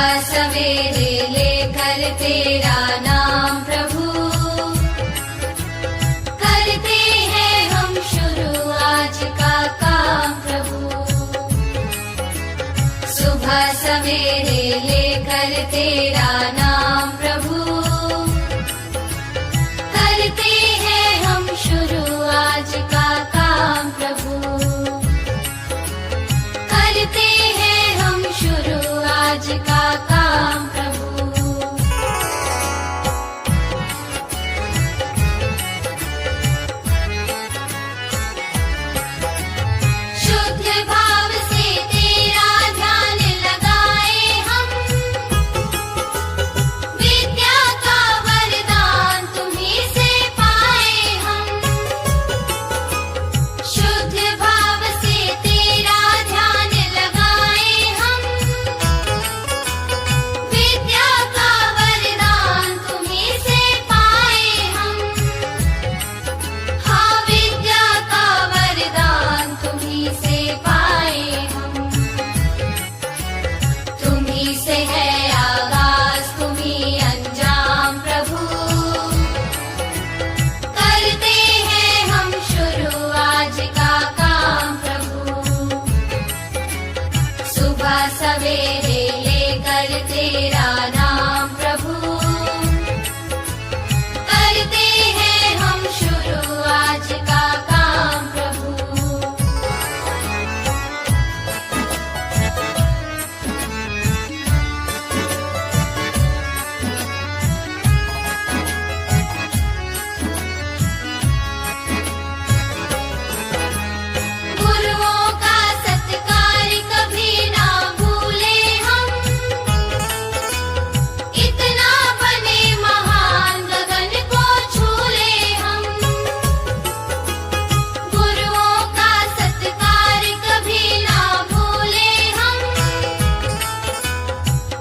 सवेरे लेकर तेरा नाम प्रभु, करते हैं हम शुरू आज का काम प्रभु। सुबह सवेरे लेकर तेरा नाम प्रभु, करते हैं हम शुरू आज का काम प्रभु, करते हैं हम शुरू आज का काम प्रभु। शुद्ध भाव से तेरा ध्यान लगाए हम, विद्या का वरदान तुम्हीं से पाए हम। शुद्ध भाव से तेरा ध्यान लगाए हम, विद्या का वरदान तुम्हीं से पाए हम। हाँ, विद्या का वरदान तुम्हीं से पाए हम। तुम्हीं से है आगाज, तुम्हीं अंजाम प्रभु, करते हैं हम शुरू आज का काम प्रभु। सुबह सवेरे लेकर तेरा नाम प्रभु, करते हैं हम शुरू आज का काम प्रभु। गुरुओं का सत्कार कभी ना भूले हम, इतना बने महान गगन को छूले हम। गुरुओं का सत्कार कभी ना भूले हम,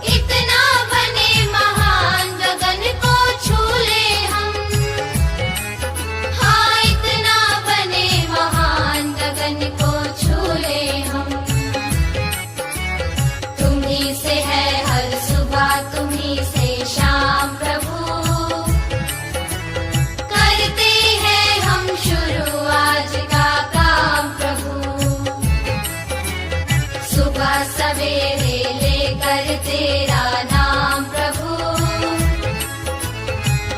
इतना बने महान गगन को छूले हम। हाँ, इतना बने महान गगन को छूले हम। तुम्हीं से है हर सुबह, तुम्हीं से शाम प्रभु, करते हैं हम शुरू आज का काम प्रभु। सुबह सवेरे लेकर तेरा नाम प्रभु,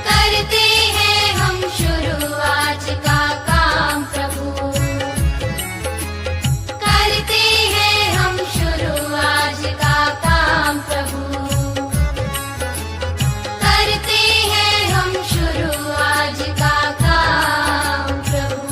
करते हैं हम शुरू आज का काम प्रभु, करते हैं हम शुरू आज का काम प्रभु, करते हैं हम शुरू आज का काम प्रभु।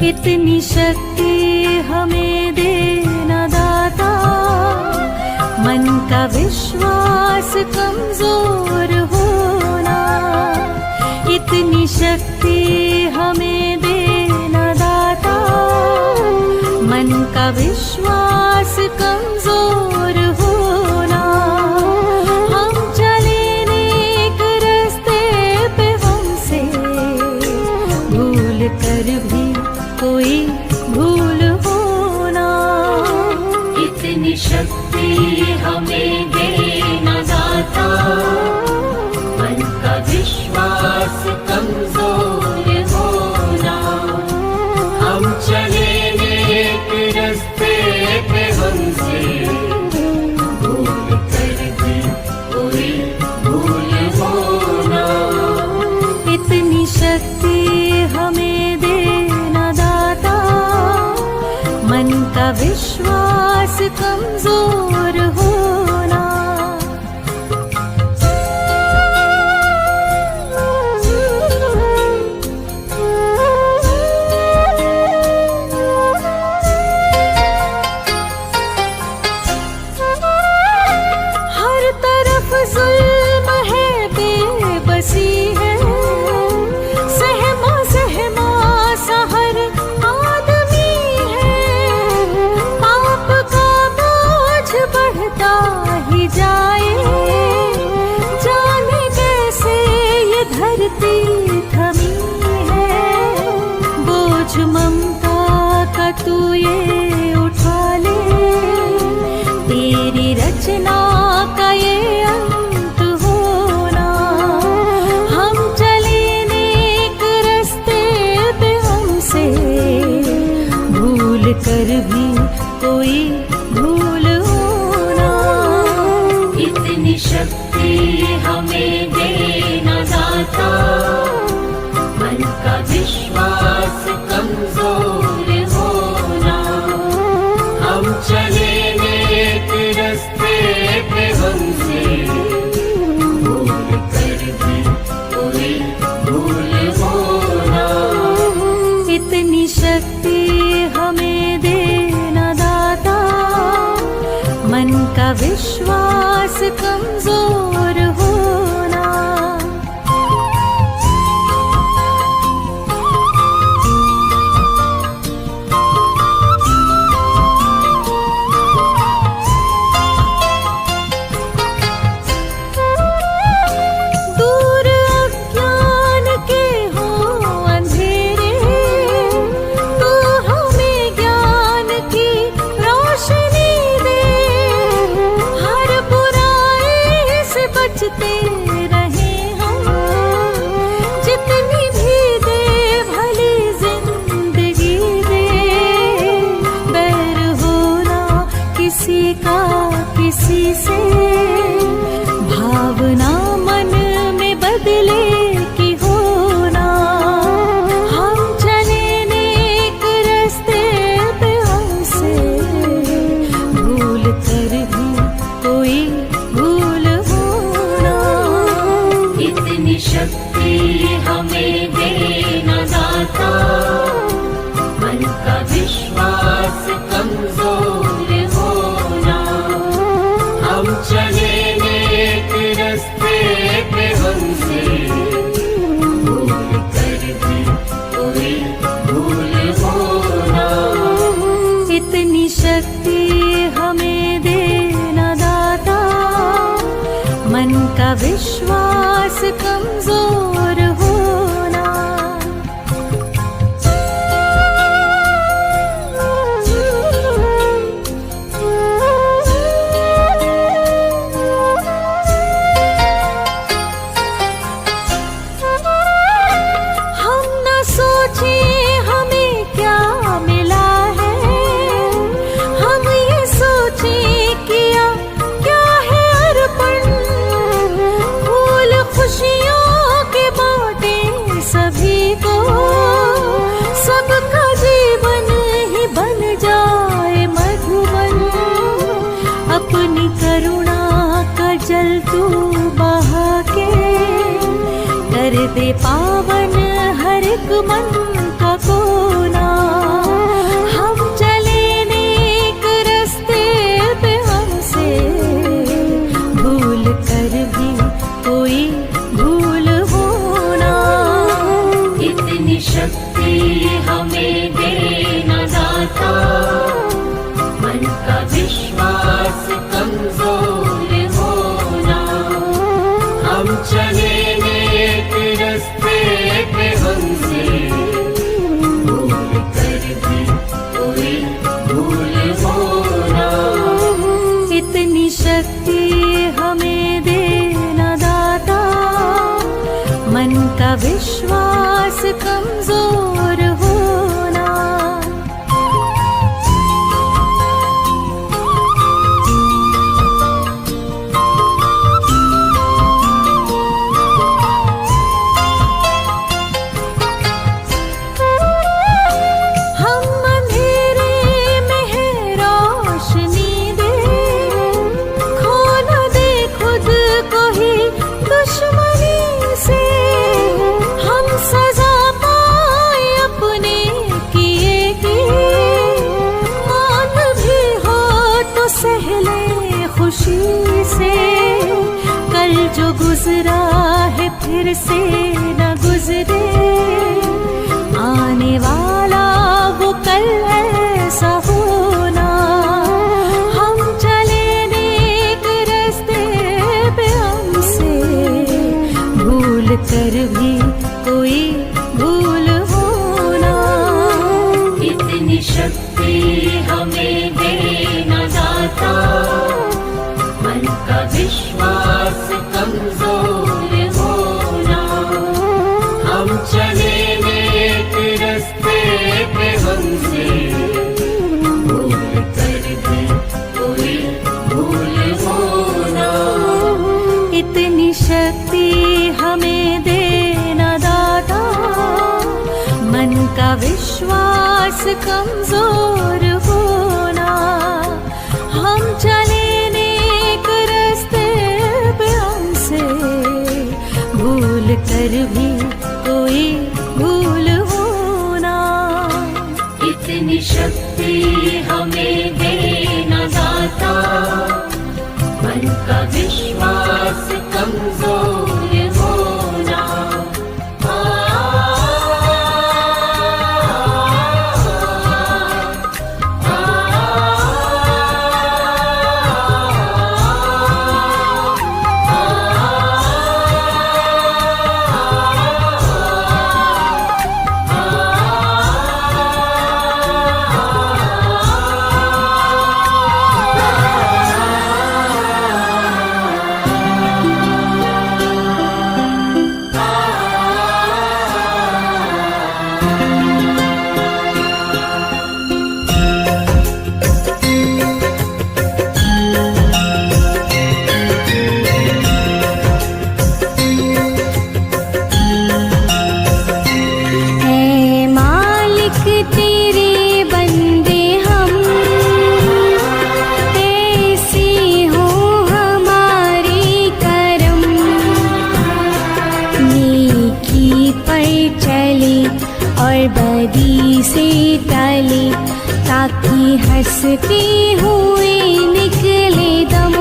इतनी शक्ति हमें देना दाता, मन का विश्वास कमजोर होना। इतनी शक्ति हमें देना दाता, मन का विश्वास कमजोर होना। हम चले नेक रास्ते पे, हमसे भूल कर भी कोई भूल होना। इतनी शक्ति हमें देना दाता, मन का विश्वास कमजोर होना। हम चले नेक रास्ते पे, हमसे भूल कर भी कोई भूल होना। इतनी शक्ति हमें देना दाता, मन का विश्वास कमजोर होना। धरती थमी है, बोझ ममता का तू ये उठा ले, तेरी रचना का ये अंत होना। हम चले नेक रास्ते पे, हमसे भूल कर भी कोई भूल होना। इतनी शक्ति हमें देना दाता, मन का विश्वास कमजोर होना। हम चले नेक रास्ते पे, हमसे भूल कर भी कोई भूल होना। इतनी शक्ति हमें देना दाता, मन का विश्वास कमजोर होना। दूर अज्ञान के हो अंधेरे, तू हमें ज्ञान की रोशनी दे। हर बुराई से बचते रहे हम, जितनी भी दे भली जिंदगी दे। बैर होना किसी का किसी से, भावना मन में बदले की होना। हम चले नेक रास्ते पे, हमसे भूल कर भी कोई भूल होना। इतनी शक्ति हमें देना दाता, मन का विश्वास कमजोर होना। हम चले नेक रास्ते पे, हमसे भूल कर भी कोई भूल होना। इतनी शक्ति हमें देना दाता, मन का विश्वास कमजोर होना। हम न सोचे हमें क्या मिला है, हम ये सोचे किया क्या है अर्पण। फूल खुशियों के बांटे सभी को, सबका जीवन ही बन जाए मधुबन। अपनी करुणा का जल तू बहा के, कर दे पावन हर एक मन का कोना। हम चले नेक रास्ते पे, हमसे भूल कर भी कोई भूल होना। इतनी शक्ति हमें देना दाता, मन का विश्वास कमजोर होना। हम चले नेक रास्ते पे, हमसे भूल कर भी कोई भूल होना। इतनी शक्ति हमें देना दाता, मन का विश्वास कमजोर होना। हम अंधेरे में है रोशनी दे, खो न दे खुद को ही दुश्मनी से। हम सजा पाए अपने किए की, मान भी हो तो सहले खुशी से। कल जो गुजरा है फिर से न गुजरे, आने वाला वो कल ऐसा होना। हम चले नेक रास्ते पे, हमसे भूल कर भी कोई भूल होना। इतनी शक्ति हमें देना दाता, मन का विश्वास कमजोर होना। हम चले नेक रास्ते पे, हमसे भूल कर भी कोई भूल होना। इतनी शक्ति हमें देना दाता, मन का विश्वास कमजोर होना। हम चले नेक रास्ते पे, हमसे भूल कर भी कोई भूल होना। इतनी शक्ति हमें देना दाता, मन का विश्वास कमजोर होना। बदी से टले, ताकि हंसते हुए निकले दम।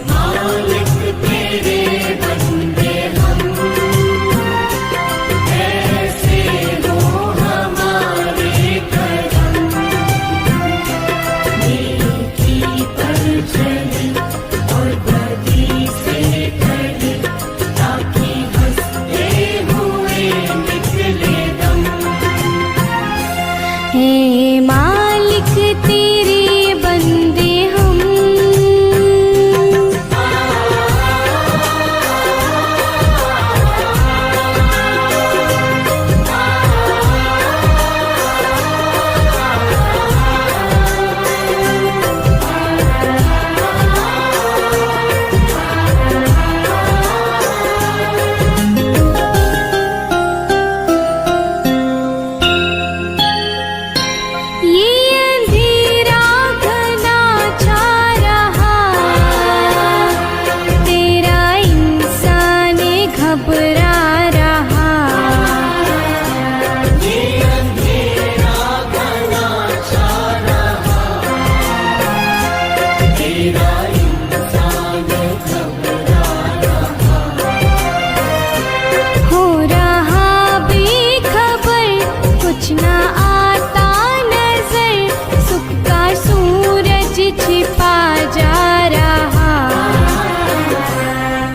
मालिक तेरे बंदे हम, ऐसे हो हमारे करम। नेकी पर चले और बदी से टले, ताकि हंसते हुए निकले दम। हे मालिक तेरे बंदे हम,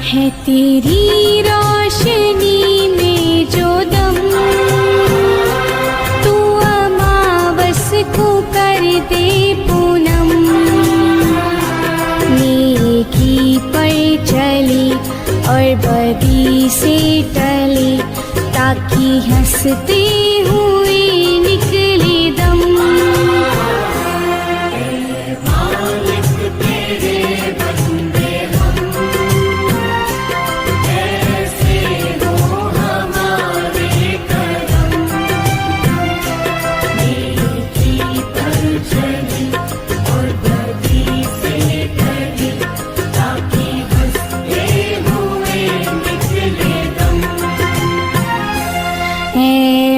है तेरी रोशनी में जो दम। तू अमावस को कर दे पूनम, नेकी पर चले और बदी से टले, ताकि हंसते हुए निकले दम।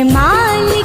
मालिक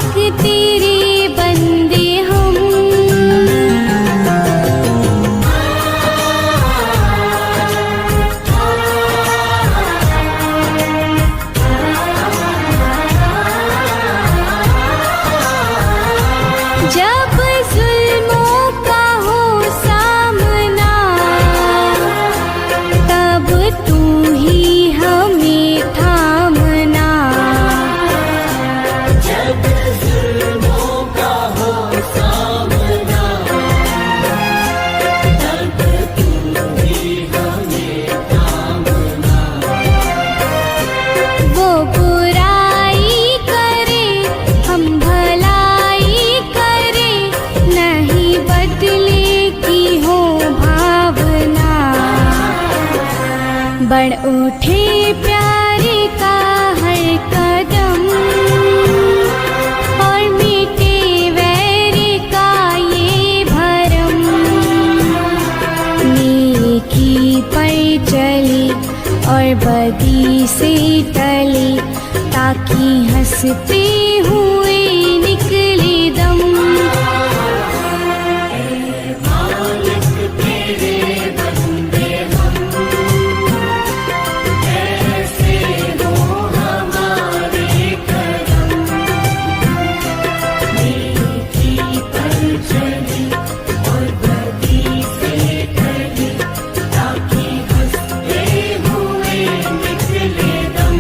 बढ़ उठे प्यारे का हर कदम और मिटे वैर का ये भरम। नेकी पर चली और बदी से टली ताकि हंसते हुए निकले दम। मालिक तेरे बंदे हम, ऐसे हो हमारे करम। नेकी पर चली और बदी से टली ताकि हंसते हुए निकले दम।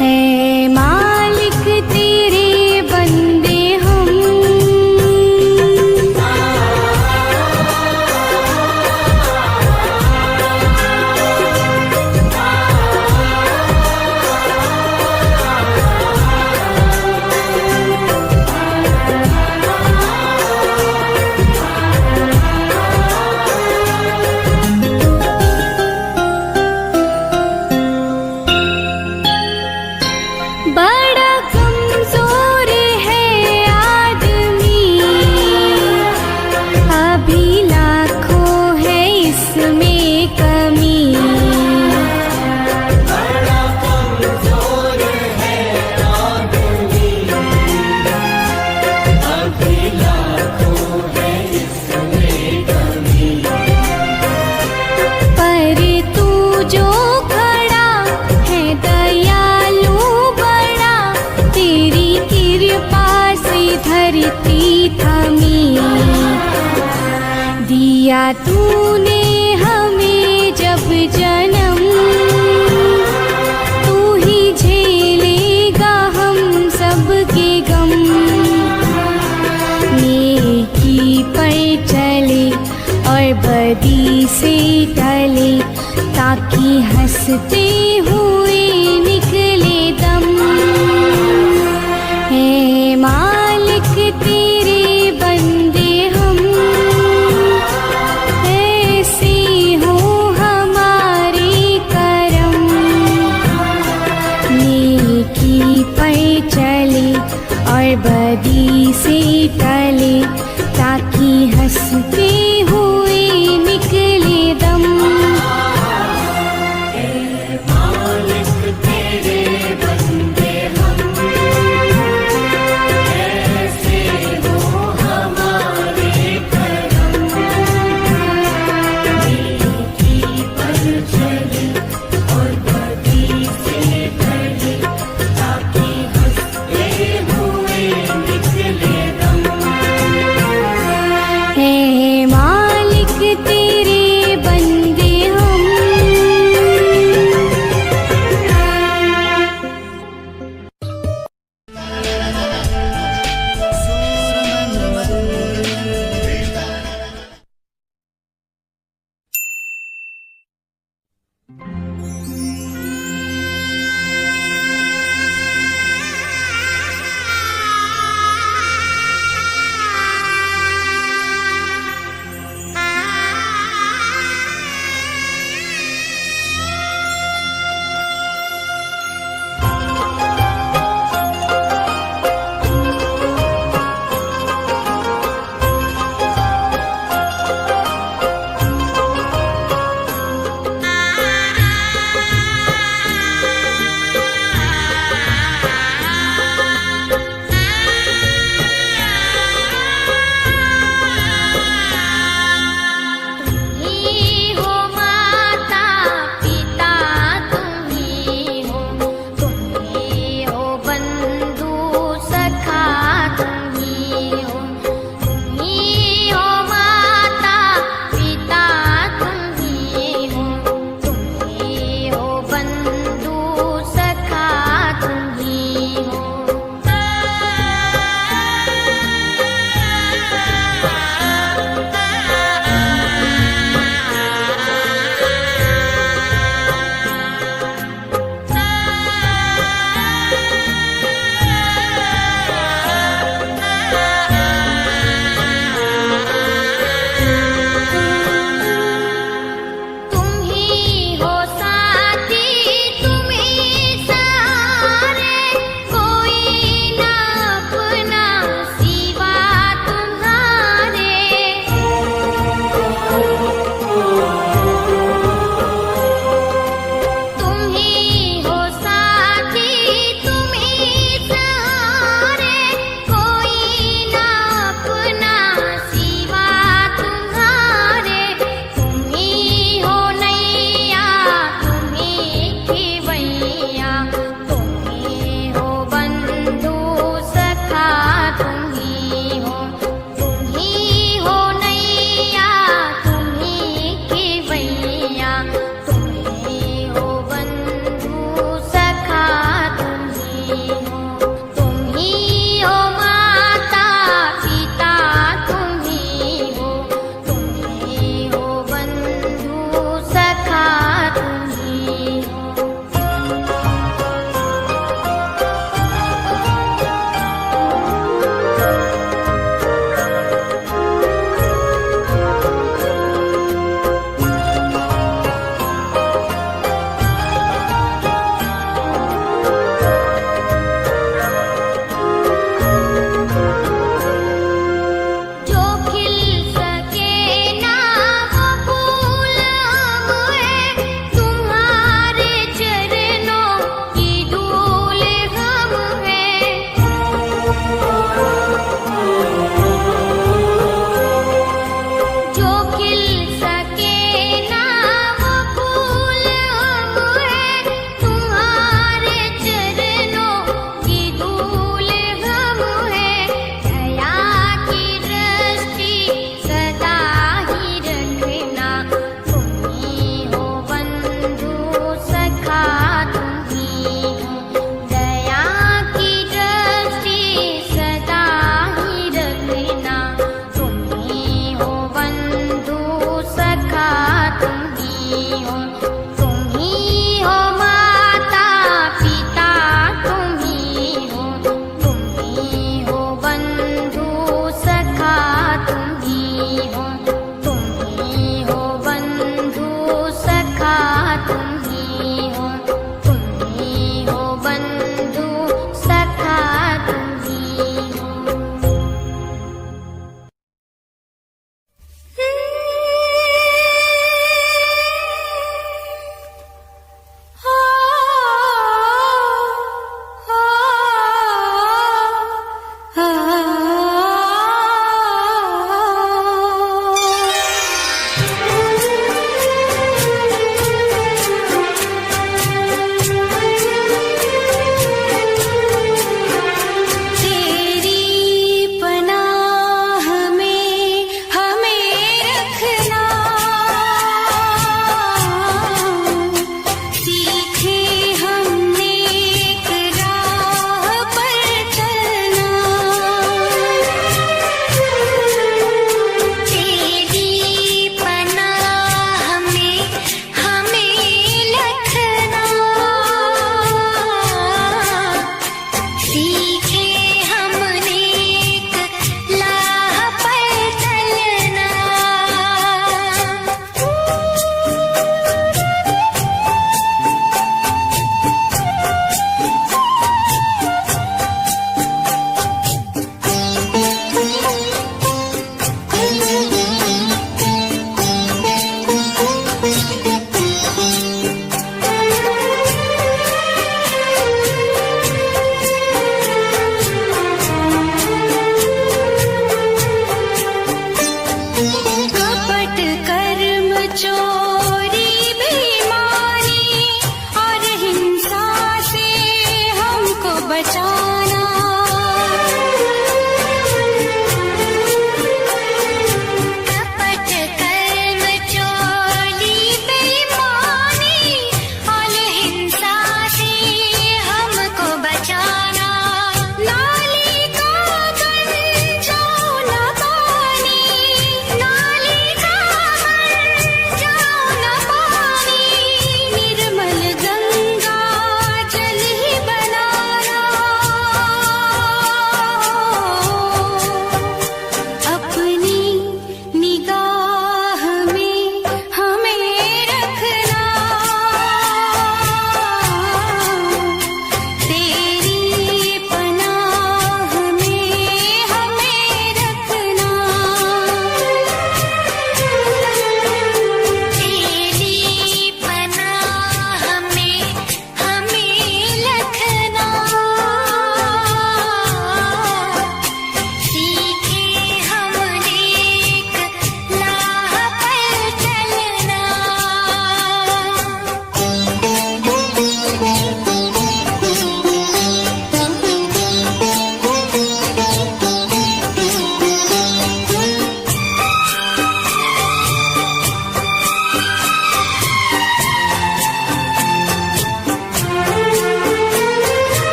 है मालिक तेरे बंदे हम, बड़ा कमजोर है आदमी, अभी लाखों है इसमें कमी। बड़ा कमजोर है आदमी, अभी लाखों है इसमें कमी। पर तू जो खड़ा है दयालु बड़ा, तेरी कृपा से धरती थमी। दिया तूने हमें जब जन्म, तू ही झेलेगा हम सबके गम। नेकी पर चले और बदी से टले ताकि हंसते हुए निकले दम। है मालिक तेरे बंदे हम, ऐसे हो हमारे करम। नेकी पर चले और बदी से टले ताकि हंसते हुए निकले दम। मालिक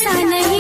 ऐसा नहीं